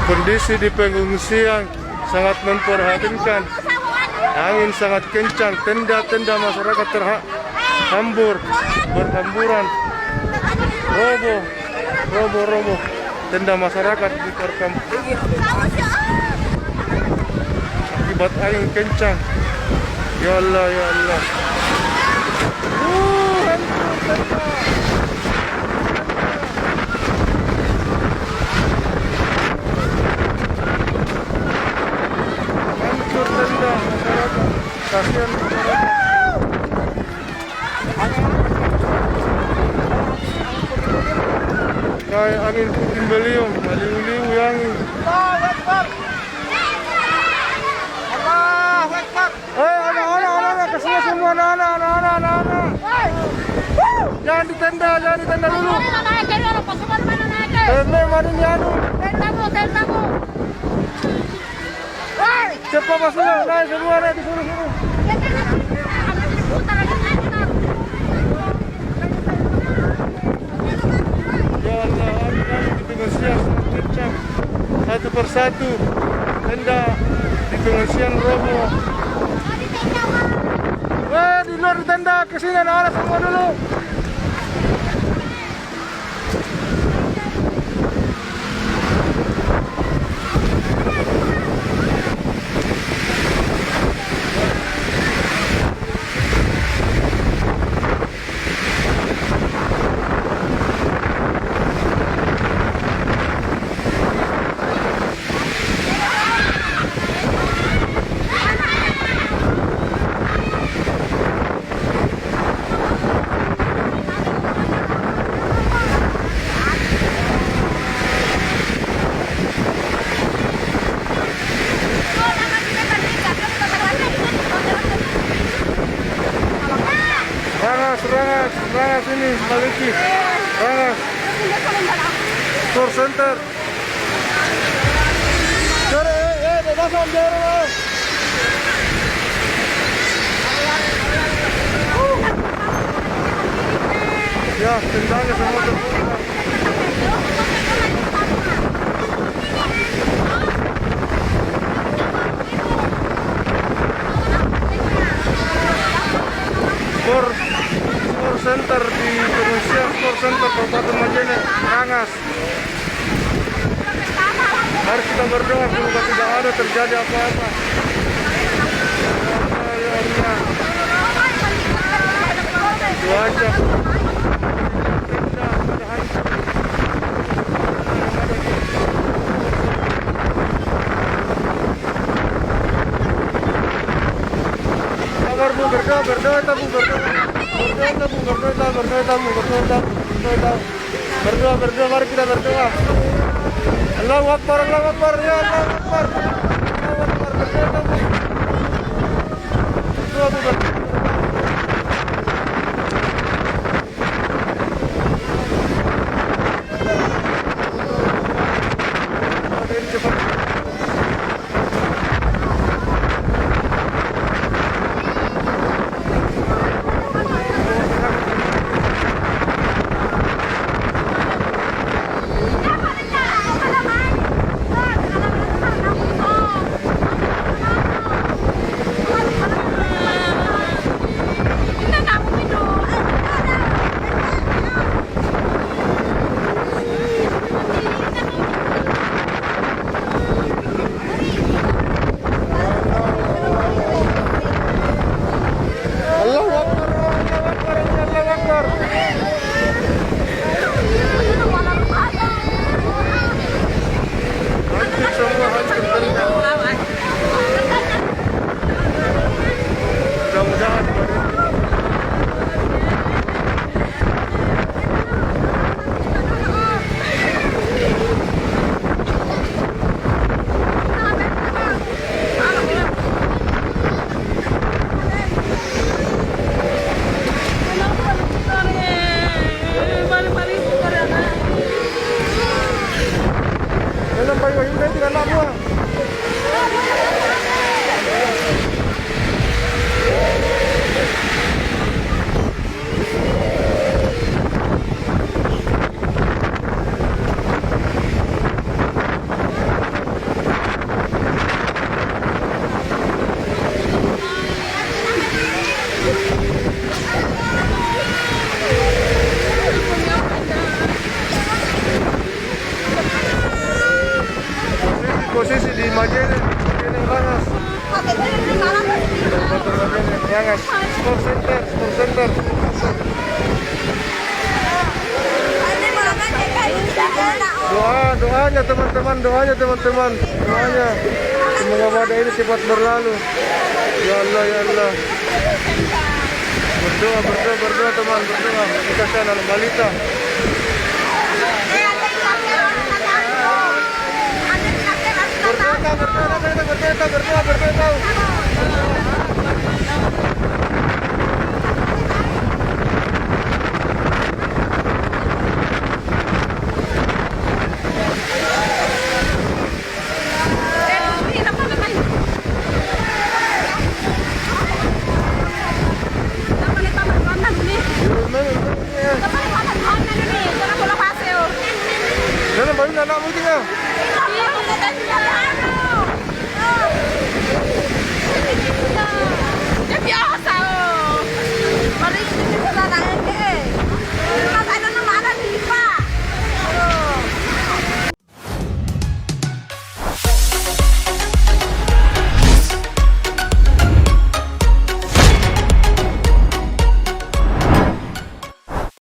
Kondisi di pengungsian sangat memprihatinkan. Angin sangat kencang, tenda-tenda masyarakat terhambur, berhamburan, roboh, tenda masyarakat diterkam akibat angin kencang. Ya Allah, ya Allah. Hancur tenda masyarakat, kasihan masyarakat. Kayak angin puting beliung, meliu-liu angin. Anak-anak, kesini semua anak-anak. Jangan di tenda dulu. Mana ini anu? Tendamu. Cepat masuk, naik semua, naik disuruh. Ya Allah, angin di pengungsian sangat kencang. Satu persatu tenda di pengungsian roboh. Di luar tenda, kesini anak-anak semua dulu. Rangas ini, Maliki. Rangas. Tour Center. Dasar dorong. Ya, tendanya semua terbongkar. Tour Center di pengungsian Tour Center Kabupaten Majene, Rangas. Mari kita berdoa semoga tidak ada terjadi apa-apa. Ya Allah. Cuaca berdoa, mari kita berdoa. Allahu Akbar, ya Allahu Akbar. Berdoa. posisi di Majene Rangas. Rangas. Sport Center. Doanya teman-teman, doanya. Semoga badai ini cepat berlalu. Ya Allah. Berdoa teman, berdoa. Kita sana balita. Berdoa. Mana anak mu tinggal?